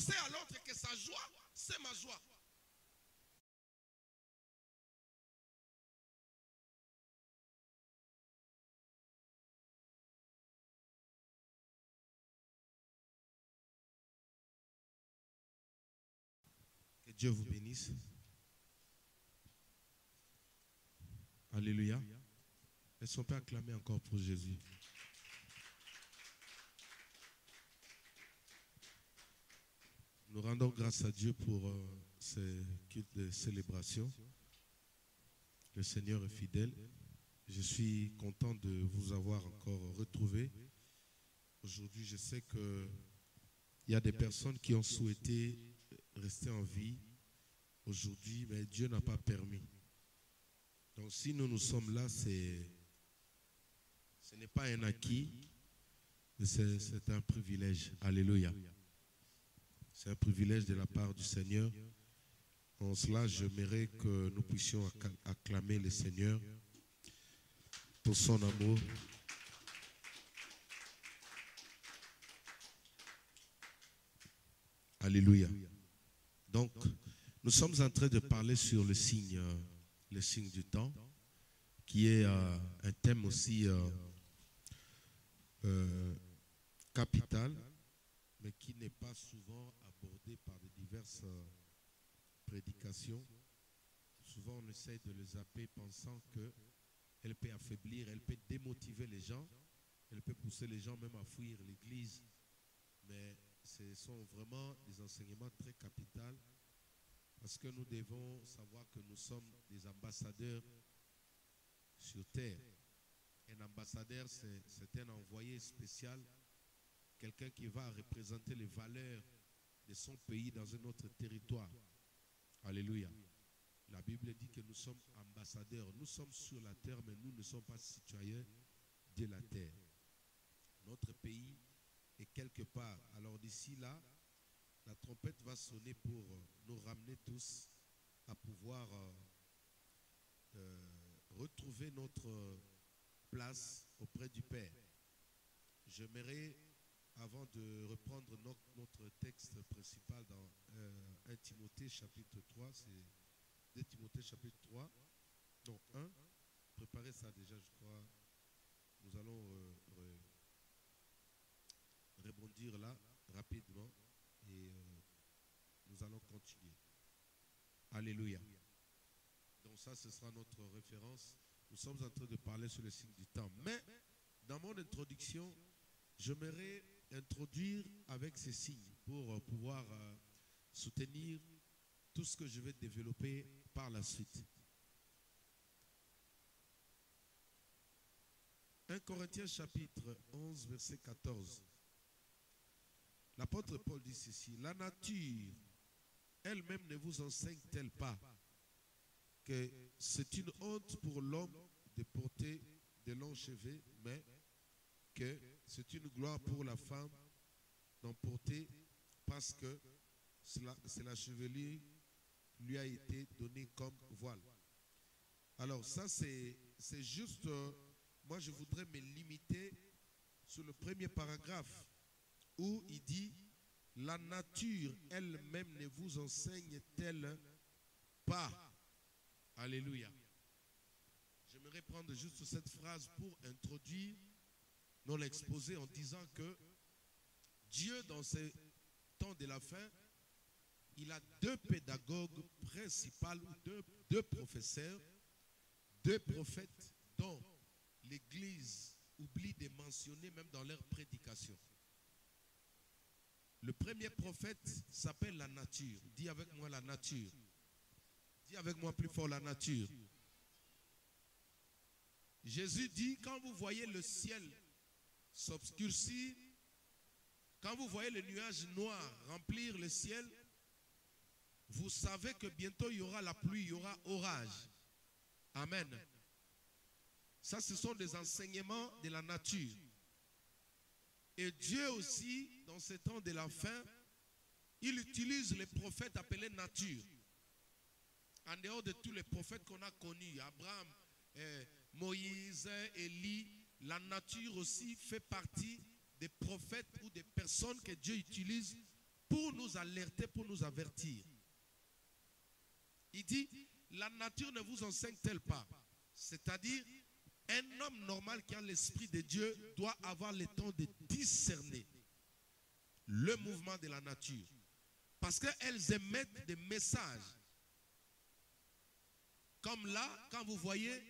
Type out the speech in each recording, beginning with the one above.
annoncer à l'autre que sa joie, c'est ma joie. Que Dieu vous bénisse. Alléluia. Est-ce qu'on peut acclamer encore pour Jésus? Nous rendons grâce à Dieu pour ces cultes de célébration. Le Seigneur est fidèle. Je suis content de vous avoir encore retrouvé. Aujourd'hui, je sais qu'il y a des personnes qui ont souhaité rester en vie aujourd'hui, mais Dieu n'a pas permis. Donc si nous sommes là, ce n'est pas un acquis, mais c'est un privilège. Alléluia. C'est un privilège de la part du Seigneur. En cela, j'aimerais que nous puissions acclamer le Seigneur pour son amour. Alléluia. Donc, nous sommes en train de parler sur le signe du temps, qui est un thème aussi capital, mais qui n'est pas souvent abordé par de diverses prédications. Souvent, on essaie de le zapper pensant qu'elle peut affaiblir, elle peut démotiver les gens, elle peut pousser les gens même à fuir l'église. Mais ce sont vraiment des enseignements très capitaux parce que nous devons savoir que nous sommes des ambassadeurs sur terre. Un ambassadeur, c'est un envoyé spécial, quelqu'un qui va représenter les valeurs de son pays dans un autre territoire. Alléluia. La Bible dit que nous sommes ambassadeurs. Nous sommes sur la terre, mais nous ne sommes pas citoyens de la terre. Notre pays est quelque part. Alors d'ici là, la trompette va sonner pour nous ramener tous à pouvoir retrouver notre place auprès du Père. J'aimerais, avant de reprendre notre texte principal dans 1 Timothée chapitre 3, c'est 2 Timothée chapitre 3, donc 1, préparez ça déjà, je crois. Nous allons rebondir là rapidement et nous allons continuer. Alléluia. Donc ça, ce sera notre référence. Nous sommes en train de parler sur le signe du temps. Mais dans mon introduction, j'aimerais introduire avec ces signes pour pouvoir soutenir tout ce que je vais développer par la suite. 1 Corinthiens chapitre 11, verset 14. L'apôtre Paul dit ceci: la nature elle-même ne vous enseigne-t-elle pas que c'est une honte pour l'homme de porter de longs cheveux, mais que c'est une gloire pour la femme d'en porter parce que c'est la chevelure lui a été donnée comme voile. Alors ça c'est juste, moi je voudrais me limiter sur le premier paragraphe où il dit la nature elle-même ne vous enseigne-t-elle pas? Alléluia. J'aimerais prendre juste cette phrase pour introduire non exposé en disant que Dieu, dans ces temps de la fin, il a deux pédagogues principaux, deux professeurs, deux prophètes dont l'Église oublie de mentionner même dans leur prédication. Le premier prophète s'appelle la nature. Dis avec moi la nature. Dis avec moi plus fort la nature. Jésus dit, quand vous voyez le ciel s'obscurcir, quand vous voyez les nuages noirs remplir le ciel, vous savez que bientôt il y aura la pluie, il y aura orage. Amen. Ça, ce sont des enseignements de la nature. Et Dieu aussi, dans ces temps de la fin, il utilise les prophètes appelés nature. En dehors de tous les prophètes qu'on a connus, Abraham, Moïse, Élie, la nature aussi fait partie des prophètes ou des personnes que Dieu utilise pour nous alerter, pour nous avertir. Il dit, la nature ne vous enseigne-t-elle pas? C'est-à-dire, un homme normal qui a l'esprit de Dieu doit avoir le temps de discerner le mouvement de la nature. Parce qu'elles émettent des messages. Comme là, quand vous voyez,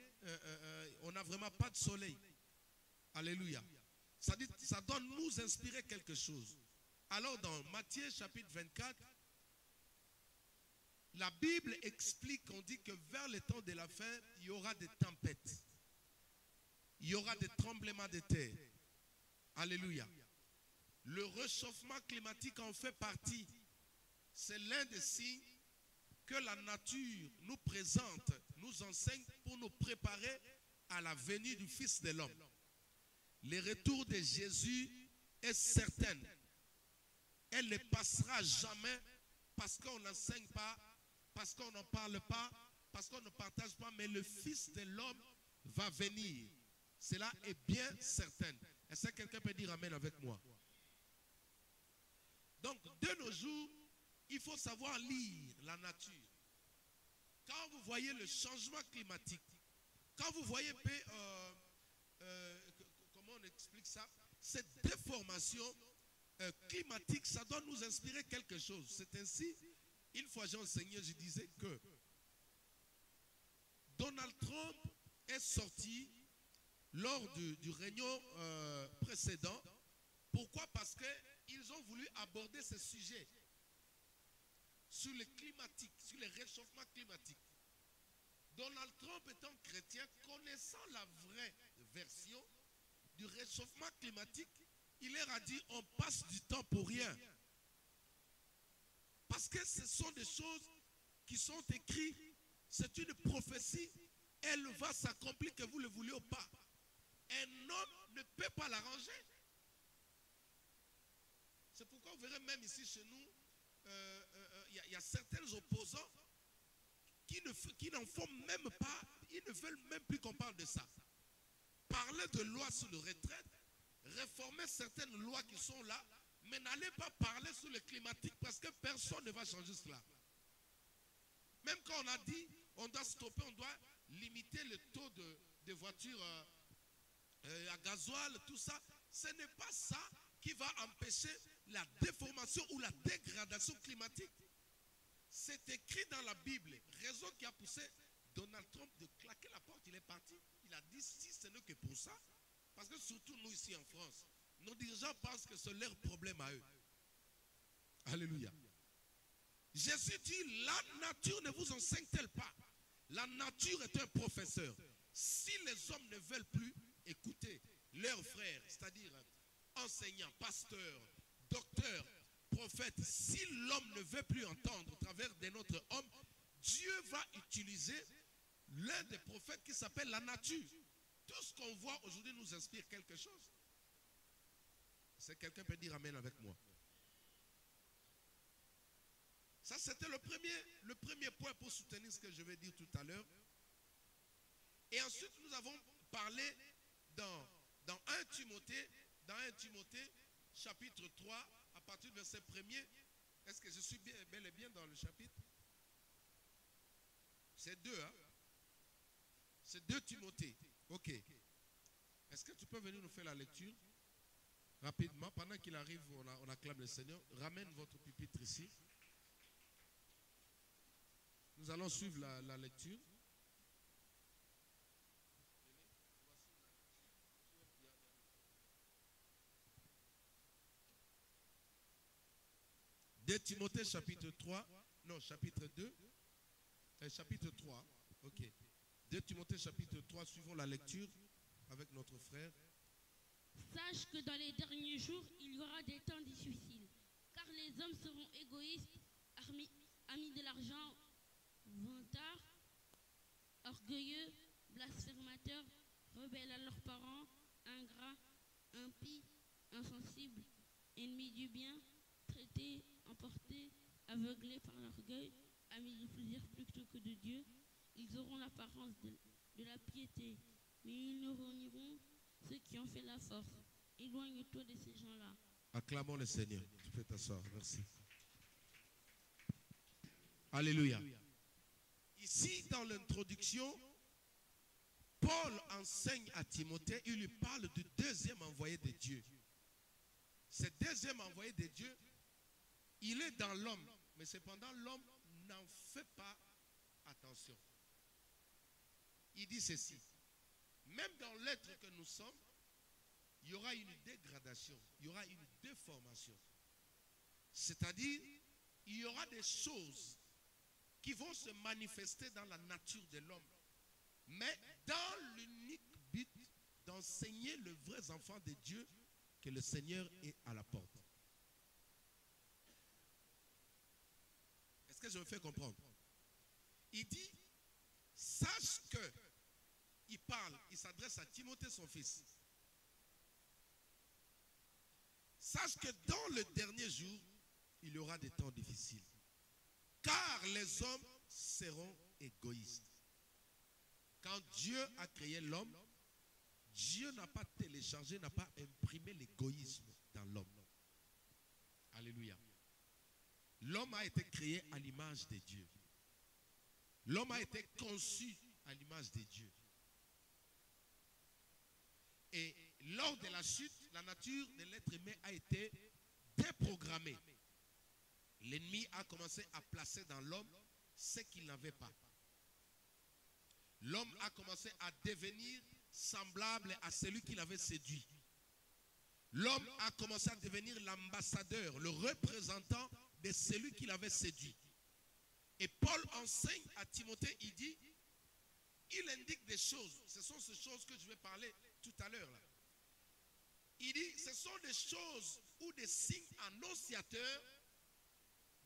on n'a vraiment pas de soleil. Alléluia. Ça doit nous inspirer quelque chose. Alors dans Matthieu chapitre 24, la Bible explique, on dit que vers le temps de la fin, il y aura des tempêtes. Il y aura des tremblements de terre. Alléluia. Le réchauffement climatique en fait partie. C'est l'un des signes que la nature nous présente, nous enseigne pour nous préparer à la venue du Fils de l'homme. Le retour de Jésus est certain. Elle ne passera jamais parce qu'on n'enseigne pas, parce qu'on n'en parle pas, parce qu'on ne partage pas, mais le Fils de l'homme va venir. Cela est bien certain. Est-ce que quelqu'un peut dire amen avec moi? Donc, de nos jours, il faut savoir lire la nature. Quand vous voyez le changement climatique, quand vous voyez, comment on explique ça, cette déformation climatique, ça doit nous inspirer quelque chose. C'est ainsi, une fois j'ai enseigné, je disais que Donald Trump est sorti lors du réunion précédent. Pourquoi? Parce qu'ils ont voulu aborder ce sujet sur le climatique, sur le réchauffement climatique. Donald Trump étant chrétien, connaissant la vraie version du réchauffement climatique, il leur a dit, on passe du temps pour rien. Parce que ce sont des choses qui sont écrites, c'est une prophétie, elle va s'accomplir que vous le voulez ou pas. Un homme ne peut pas l'arranger. C'est pourquoi vous verrez même ici chez nous, il y a certains opposants qui n'en font même pas, ils ne veulent même plus qu'on parle de ça. Parler de loi sur le retraite, réformer certaines lois qui sont là, mais n'allez pas parler sur le climatique parce que personne ne va changer cela. Même quand on a dit, on doit stopper, on doit limiter le taux de voitures à gasoil, tout ça, ce n'est pas ça qui va empêcher la déformation ou la dégradation climatique. C'est écrit dans la Bible. Raison qui a poussé Donald Trump de claquer la porte, il est parti. Il a dit si ce n'est que pour ça, parce que surtout nous ici en France, nos dirigeants pensent que c'est leur problème à eux. Alléluia. Jésus dit, la nature ne vous enseigne-t-elle pas? La nature est un professeur. Si les hommes ne veulent plus écouter leurs frères, c'est-à-dire enseignants, pasteurs, docteurs, prophètes, si l'homme ne veut plus entendre au travers de notre homme, Dieu va utiliser l'un des prophètes qui s'appelle la nature. Tout ce qu'on voit aujourd'hui nous inspire quelque chose. Si quelqu'un peut dire amen avec moi. Ça, c'était le premier point pour soutenir ce que je vais dire tout à l'heure. Et ensuite, nous avons parlé dans 1 Timothée, chapitre 3, à partir du verset 1er. Est-ce que je suis bel et bien dans le chapitre? C'est 2, hein? C'est 2 Timothée. Ok. Est-ce que tu peux venir nous faire la lecture rapidement? Pendant qu'il arrive, on acclame le Seigneur. Ramène votre pupitre ici. Nous allons suivre la lecture. De Timothée chapitre 3, non, chapitre 2, chapitre 3, ok. De Timothée chapitre 3, suivons la lecture avec notre frère. Sache que dans les derniers jours, il y aura des temps difficiles, car les hommes seront égoïstes, amis de l'argent, vantards, orgueilleux, blasphémateurs, rebelles à leurs parents, ingrats, impies, insensibles, ennemis du bien, traités, emportés, aveuglés par l'orgueil, amis du plaisir plutôt que de Dieu. Ils auront l'apparence de la piété, mais ils ne renieront ceux qui ont fait la force. Éloigne-toi de ces gens-là. Acclamons le Seigneur. Tu peux t'asseoir. Merci. Alléluia. Ici, dans l'introduction, Paul enseigne à Timothée, il lui parle du deuxième envoyé de Dieu. Ce deuxième envoyé de Dieu, il est dans l'homme, mais cependant l'homme n'en fait pas attention. Il dit ceci, même dans l'être que nous sommes, il y aura une dégradation, il y aura une déformation. C'est-à-dire, il y aura des choses qui vont se manifester dans la nature de l'homme, mais dans l'unique but d'enseigner les vrais enfants de Dieu que le Seigneur est à la porte. Est-ce que je me fais comprendre? Il dit, sache que, il s'adresse à Timothée son fils. Sache que dans le dernier jour, il y aura des temps difficiles. Car les hommes seront égoïstes. Quand Dieu a créé l'homme, Dieu n'a pas téléchargé, n'a pas imprimé l'égoïsme dans l'homme. Alléluia. L'homme a été créé à l'image de Dieu. L'homme a été conçu à l'image de Dieu. Et lors de la chute, la nature de l'être humain a été déprogrammée. L'ennemi a commencé à placer dans l'homme ce qu'il n'avait pas. L'homme a commencé à devenir semblable à celui qu'il avait séduit. L'homme a commencé à devenir l'ambassadeur, le représentant de celui qu'il avait séduit. Et Paul enseigne à Timothée, il dit, il indique des choses. Ce sont ces choses que je vais parler tout à l'heure. Il dit, ce sont des choses ou des signes annonciateurs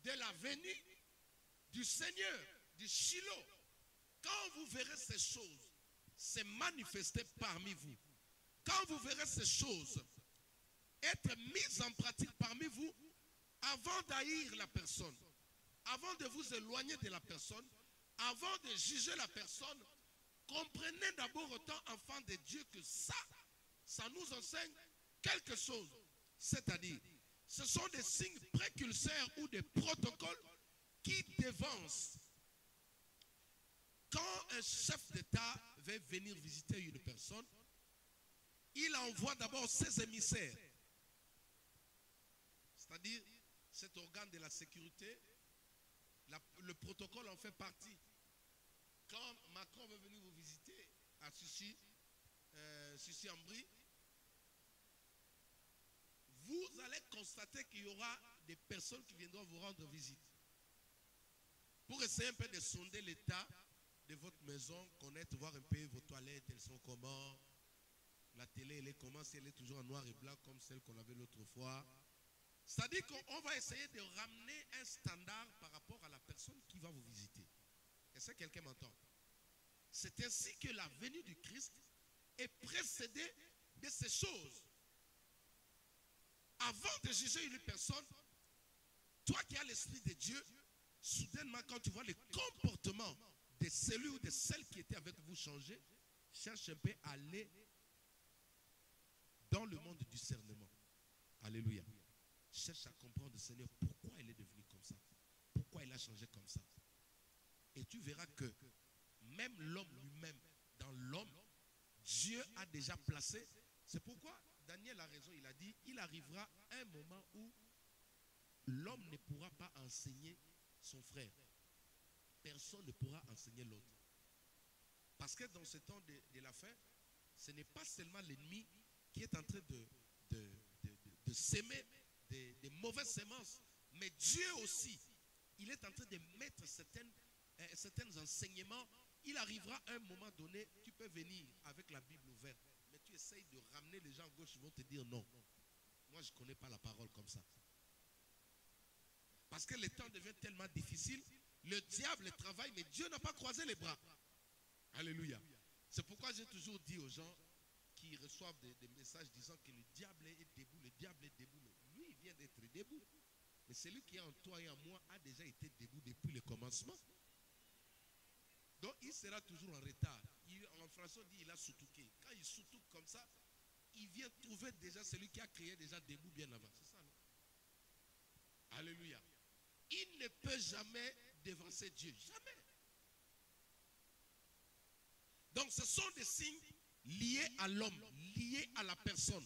de la venue du Seigneur, du Shiloh. Quand vous verrez ces choses se manifester parmi vous, quand vous verrez ces choses être mises en pratique parmi vous, avant d'haïr la personne, avant de vous éloigner de la personne, avant de juger la personne, comprenez d'abord autant enfant de Dieu que ça nous enseigne quelque chose. C'est-à-dire, ce sont des signes précurseurs ou des protocoles qui dévancent. Quand un chef d'État veut venir visiter une personne, il envoie d'abord ses émissaires. C'est-à-dire, cet organe de la sécurité, le protocole en fait partie. Quand Macron veut venir vous visiter à Sucy-en-Brie, vous allez constater qu'il y aura des personnes qui viendront vous rendre visite. Pour essayer un peu de sonder l'état de votre maison, connaître, voir un peu vos toilettes, elles sont comment, la télé, elle est comment, si elle est toujours en noir et blanc comme celle qu'on avait l'autre fois. C'est-à-dire qu'on va essayer de ramener un standard par rapport à la personne qui va vous visiter. Est-ce que quelqu'un m'entend? C'est ainsi que la venue du Christ est précédée de ces choses. Avant de juger une personne, toi qui as l'Esprit de Dieu, soudainement quand tu vois le comportement de celui ou de celle qui était avec vous changer, cherche un peu à aller dans le monde du discernement. Alléluia. Cherche à comprendre le Seigneur pourquoi il est devenu comme ça. Pourquoi il a changé comme ça. Et tu verras que même l'homme lui-même, dans l'homme, Dieu a déjà placé. C'est pourquoi Daniel a raison, il a dit, il arrivera un moment où l'homme ne pourra pas enseigner son frère. Personne ne pourra enseigner l'autre. Parce que dans ce temps de la fin, ce n'est pas seulement l'ennemi qui est en train de s'aimer des mauvaises semences, mais Dieu aussi, il est en train de mettre certains enseignements. Il arrivera un moment donné, tu peux venir avec la Bible ouverte, mais tu essayes de ramener les gens à gauche, ils vont te dire non. Moi, je ne connais pas la parole comme ça. Parce que le temps devient tellement difficile, le diable travaille, mais Dieu n'a pas croisé les bras. Alléluia. C'est pourquoi j'ai toujours dit aux gens qui reçoivent des messages disant que le diable est debout, le diable est debout. Mais lui, il vient d'être debout. Mais celui qui est en toi et en moi a déjà été debout depuis le commencement. Donc, il sera toujours en retard. En français, on dit il a soutouqué. Quand il soutouque comme ça, il vient trouver déjà celui qui a créé déjà debout bien avant. C'est ça, non? Alléluia. il ne peut jamais devancer Dieu. Jamais. Donc ce sont des signes liés à l'homme, liés à la personne.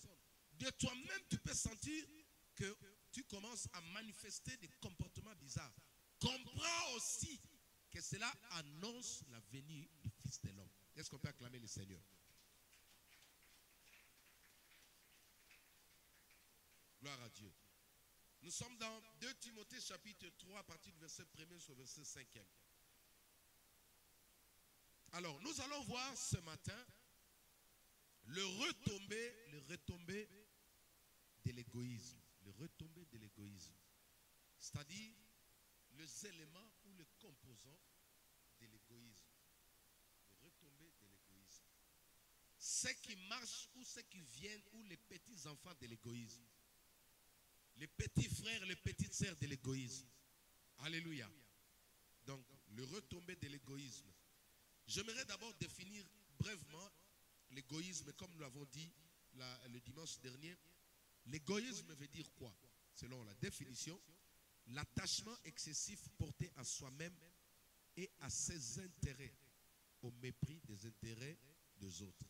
De toi-même, tu peux sentir que tu commences à manifester des comportements bizarres. Comprends aussi que cela annonce la venue du Fils de l'homme. Est-ce qu'on peut acclamer le Seigneur? Gloire à Dieu. Nous sommes dans 2 Timothée chapitre 3 à partir du verset 1er jusqu'au verset 5e. Alors, nous allons voir ce matin le retombé de l'égoïsme. Le retombé de l'égoïsme. C'est-à-dire les éléments ou les composants de l'égoïsme. Le retombé de l'égoïsme. Ceux qui marchent ou ceux qui viennent ou les petits enfants de l'égoïsme. Les petits frères, les petites sœurs de l'égoïsme. Alléluia. Donc, le retombé de l'égoïsme. J'aimerais d'abord définir brièvement l'égoïsme, comme nous l'avons dit le dimanche dernier. L'égoïsme veut dire quoi? Selon la définition, l'attachement excessif porté à soi-même et à ses intérêts, au mépris des intérêts des autres.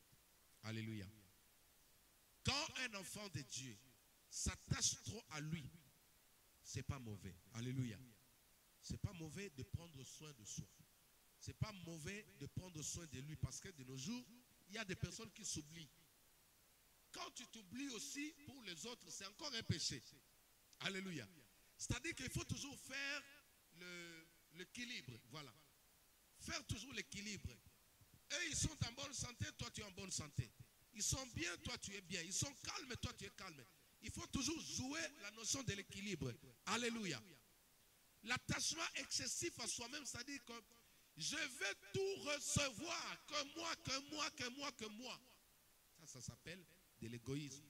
Alléluia. Quand un enfant de Dieu s'attache trop à lui, c'est pas mauvais. Alléluia. C'est pas mauvais de prendre soin de soi. C'est pas mauvais de prendre soin de lui, parce que de nos jours, il y a des personnes qui s'oublient. Quand tu t'oublies aussi pour les autres, c'est encore un péché. Alléluia. C'est-à-dire qu'il faut toujours faire l'équilibre. Voilà. Faire toujours l'équilibre. Eux, ils sont en bonne santé, toi tu es en bonne santé. Ils sont bien, toi tu es bien. Ils sont calmes, toi tu es calme. Il faut toujours jouer la notion de l'équilibre. Alléluia. L'attachement excessif à soi-même, c'est-à-dire que je veux tout recevoir, que moi, que moi, que moi, que moi. Ça s'appelle de l'égoïsme.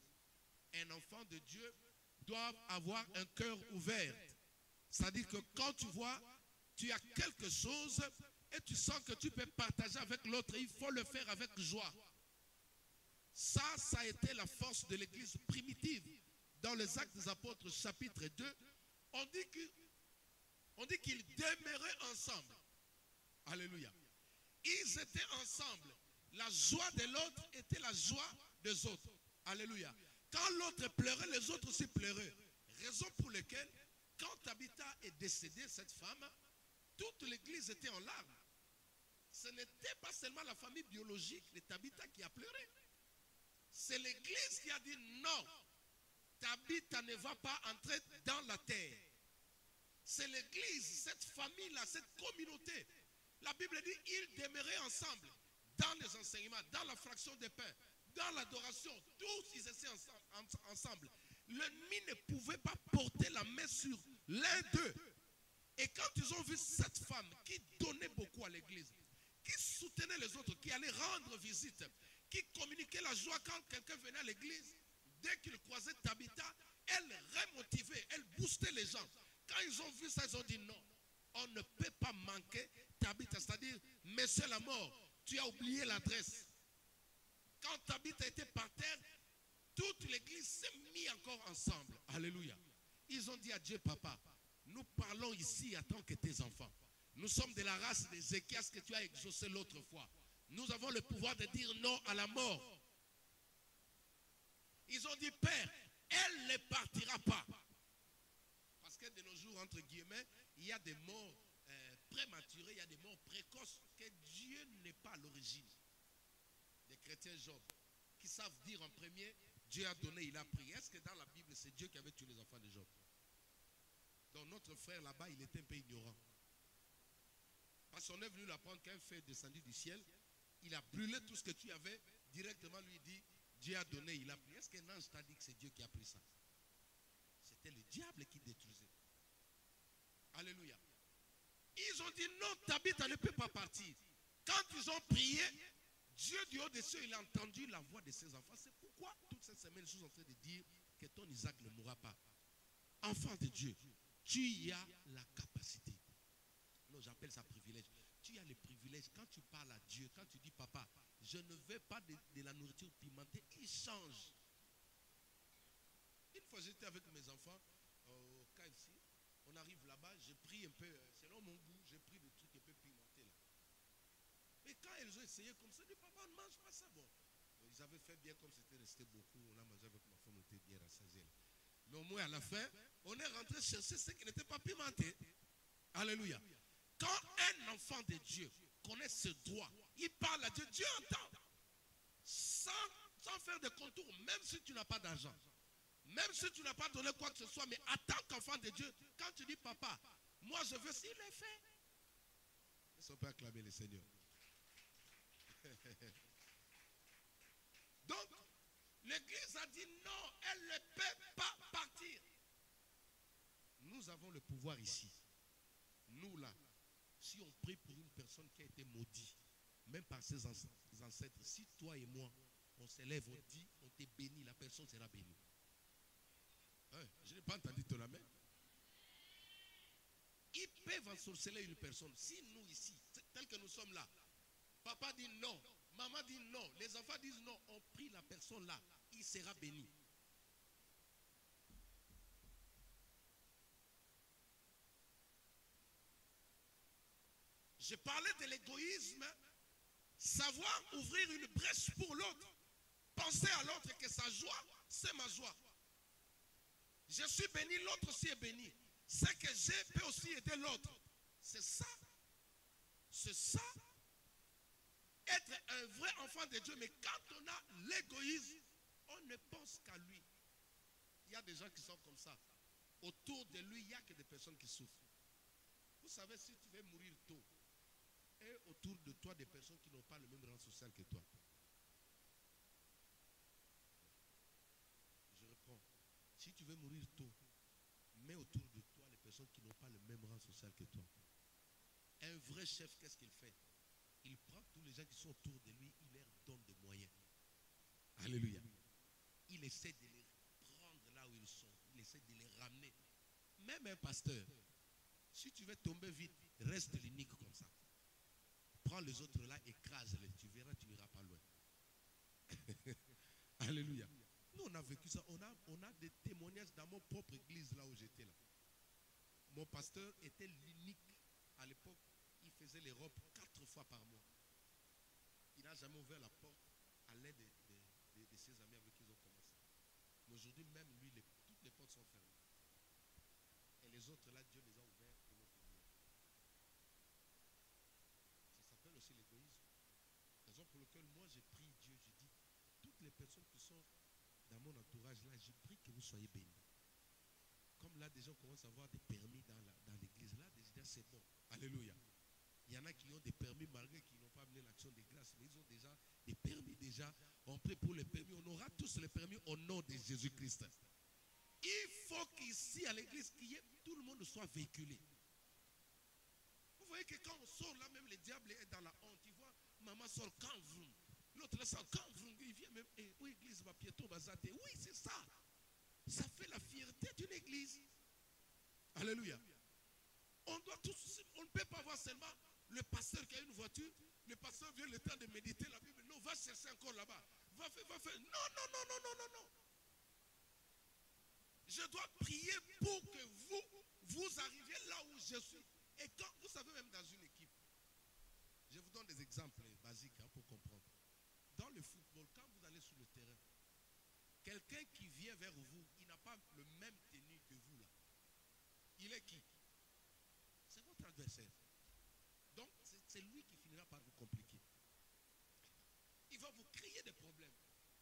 Un enfant de Dieu doit avoir un cœur ouvert. C'est-à-dire que quand tu vois, tu as quelque chose et tu sens que tu peux partager avec l'autre, il faut le faire avec joie. Ça a été la force de l'église primitive. Dans les Actes des Apôtres, chapitre 2, on dit qu'ils demeuraient ensemble. Alléluia. Ils étaient ensemble. La joie de l'autre était la joie des autres. Alléluia. Quand l'autre pleurait, les autres aussi pleuraient. Raison pour laquelle, quand Tabitha est décédée, cette femme, toute l'église était en larmes. Ce n'était pas seulement la famille biologique de Tabitha qui a pleuré. C'est l'église qui a dit non. Tabitha ne va pas entrer dans la terre. C'est l'église, cette famille-là, cette communauté. La Bible dit ils demeuraient ensemble dans les enseignements, dans la fraction des pains, dans l'adoration. Tous ils étaient ensemble. L'ennemi ne pouvait pas porter la main sur l'un d'eux. Et quand ils ont vu cette femme qui donnait beaucoup à l'église, qui soutenait les autres, qui allait rendre visite, qui communiquait la joie quand quelqu'un venait à l'église, dès qu'ils croisaient Tabitha, elle remotivait, elle boostait les gens. Quand ils ont vu ça, ils ont dit non, on ne peut pas manquer Tabitha, c'est-à-dire, monsieur la mort, tu as oublié l'adresse. Quand Tabitha était par terre, toute l'église s'est mise encore ensemble. Alléluia. Ils ont dit à Dieu, papa, nous parlons ici en tant que tes enfants. Nous sommes de la race d'Ézéchias que tu as exaucé l'autre fois. Nous avons le pouvoir de dire non à la mort. Ils ont dit, Père, elle ne partira pas. Parce que de nos jours, entre guillemets, il y a des morts prématurées, il y a des morts précoces que Dieu n'est pas à l'origine. Des chrétiens Job qui savent dire en premier, Dieu a donné, il a pris. Est-ce que dans la Bible, c'est Dieu qui avait tué les enfants de Job? Donc notre frère là-bas, il était un peu ignorant. Parce qu'on est venu l'apprendre qu'un feu est descendu du ciel, il a brûlé tout ce que tu avais, directement lui dit, Dieu a donné, il a pris. Est-ce qu'un ange t'a dit que c'est Dieu qui a pris ça? C'était le diable qui détruisait. Alléluia. Ils ont dit non, Tabitha ne peut pas partir. Quand ils ont prié, Dieu du haut des cieux, il a entendu la voix de ses enfants. C'est pourquoi toute cette semaine, je suis en train de dire que ton Isaac ne mourra pas. Enfant de Dieu, tu y as la capacité. Non, j'appelle ça privilège. Tu as le privilège. Quand tu parles à Dieu, quand tu dis papa, je ne veux pas de la nourriture pimentée, il change. Une fois j'étais avec mes enfants au KFC, on arrive là-bas, je un peu, selon mon goût, j'ai pris des trucs un peu pimentés là. Mais quand ils ont essayé comme ça, ils disent, papa, on ne mange pas ça. Bon, ils avaient fait bien comme c'était resté beaucoup. On a mangé avec ma femme, on était bien rassasiés. Mais au moins à la fin, on est rentré chercher ce qui n'était pas pimenté. Alléluia. Quand un enfant de Dieu connaît ce droit, il parle à Dieu, Dieu entend. Sans faire de contours, même si tu n'as pas d'argent, même si tu n'as pas donné quoi que ce soit, mais en tant qu'enfant de Dieu, quand tu dis papa, moi je veux, s'il le fait. Est-ce qu'on peut acclamer le Seigneur? Donc, l'église a dit non, elle ne peut pas partir. Nous avons le pouvoir ici. Nous là, si on prie pour une personne qui a été maudite, même par ses ancêtres, si toi et moi, on s'élève, on dit, on t'est béni, la personne sera bénie. Hein? Je n'ai pas entendu ton amen. Ils peuvent ensorceler une personne. Si nous ici, tel que nous sommes là, papa dit non, maman dit non, les enfants disent non, on prie la personne là, il sera béni. Je parlais de l'égoïsme, savoir ouvrir une brèche pour l'autre. Penser à l'autre que sa joie, c'est ma joie. Je suis béni, l'autre aussi est béni. Ce que j'ai peut aussi aider l'autre. C'est ça. C'est ça. Être un vrai enfant de Dieu. Mais quand on a l'égoïsme, on ne pense qu'à lui. Il y a des gens qui sont comme ça. Autour de lui, il n'y a que des personnes qui souffrent. Vous savez, si tu veux mourir tôt, et autour de toi des personnes qui n'ont pas le même rang social que toi. Je reprends. Si tu veux mourir tôt, mets autour de toi les personnes qui n'ont pas le même rang social que toi. Un vrai chef, qu'est-ce qu'il fait? Il prend tous les gens qui sont autour de lui, il leur donne des moyens. Alléluia. Il essaie de les prendre là où ils sont. Il essaie de les ramener. Même un pasteur, si tu veux tomber vite, reste l'unique comme ça. Prends les autres là, écrase-les. Tu verras, tu n'iras pas loin. Alléluia. Nous, on a vécu ça. On a des témoignages dans mon propre église là où j'étais là. Mon pasteur était l'unique. À l'époque, il faisait les robes 4 fois par mois. Il n'a jamais ouvert la porte à l'aide de ses amis avec qui ils ont commencé. Mais aujourd'hui, même lui, toutes les portes sont fermées. Et les autres là, Dieu les a ouverts pour notre lumière. Ça s'appelle aussi l'égoïsme. Raison pour laquelle moi j'ai prié Dieu, j'ai dit, toutes les personnes qui sont dans mon entourage là, j'ai prie que vous soyez bénis. Comme là, des gens commencent à avoir des permis dans l'église, là, déjà c'est bon. Alléluia. Il y en a qui ont des permis malgré qu'ils n'ont pas mené l'action de grâce, mais ils ont déjà des permis déjà. On prie pour les permis. On aura tous les permis au nom de Jésus-Christ. Il faut qu'ici à l'église, tout le monde soit véhiculé. Vous voyez que quand on sort là, même le diable est dans la honte. Il voit, maman sort quand vroom. L'autre là sort quand vroom. Il vient même, oui, église va piéton, bazate. Oui, c'est ça. Ça fait la fierté d'une église. Alléluia. On doit tous, on ne peut pas voir seulement le pasteur qui a une voiture. Le pasteur vient le temps de méditer la Bible. Non, va chercher encore là-bas. Va faire. Non. Je dois prier pour que vous arriviez là où je suis. Et quand, vous savez, même dans une équipe, je vous donne des exemples basiques pour comprendre. Dans le football, quand vous allez sur le terrain, quelqu'un qui vient vers vous, il n'a pas le même tenue que vous là. Il est qui? C'est votre adversaire. Donc, c'est lui qui finira par vous compliquer. Il va vous créer des problèmes.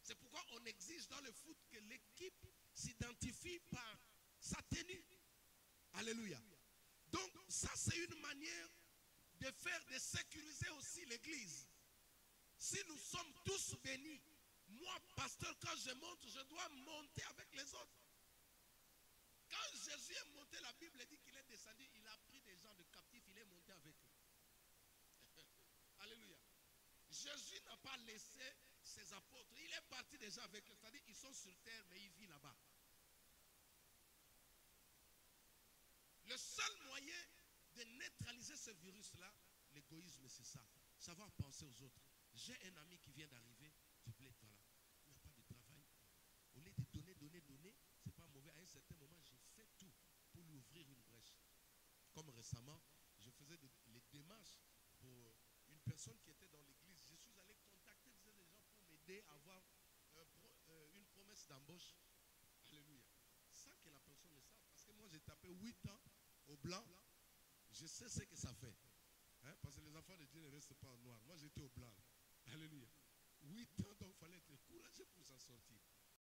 C'est pourquoi on exige dans le foot que l'équipe s'identifie par sa tenue. Alléluia. Donc, ça, c'est une manière de sécuriser aussi l'église. Si nous sommes tous bénis, moi, pasteur, quand je monte, je dois monter avec les autres. Quand Jésus est monté, la Bible dit qu'il est descendu, il a pris des gens de captifs, il est monté avec eux. Alléluia. Jésus n'a pas laissé ses apôtres, il est parti déjà avec eux, c'est-à-dire ils sont sur terre, mais il vit là-bas. Le seul moyen de neutraliser ce virus-là, l'égoïsme, c'est ça. Savoir penser aux autres. J'ai un ami qui vient d'arriver du bled, voilà. Il n'a pas de travail. Au lieu de donner, c'est pas mauvais. À un certain moment, j'ai fait tout pour lui ouvrir une brèche. Comme récemment, je faisais les démarches pour une personne qui était dans l'église. Je suis allé contacter des gens pour m'aider à avoir une promesse d'embauche. Alléluia. Sans que la personne le sache. Parce que moi, j'ai tapé 8 ans au blanc. Je sais ce que ça fait. Hein? Parce que les enfants de Dieu ne restent pas en noir. Moi, j'étais au blanc. Alléluia. 8 ans, donc il fallait être courageux pour s'en sortir.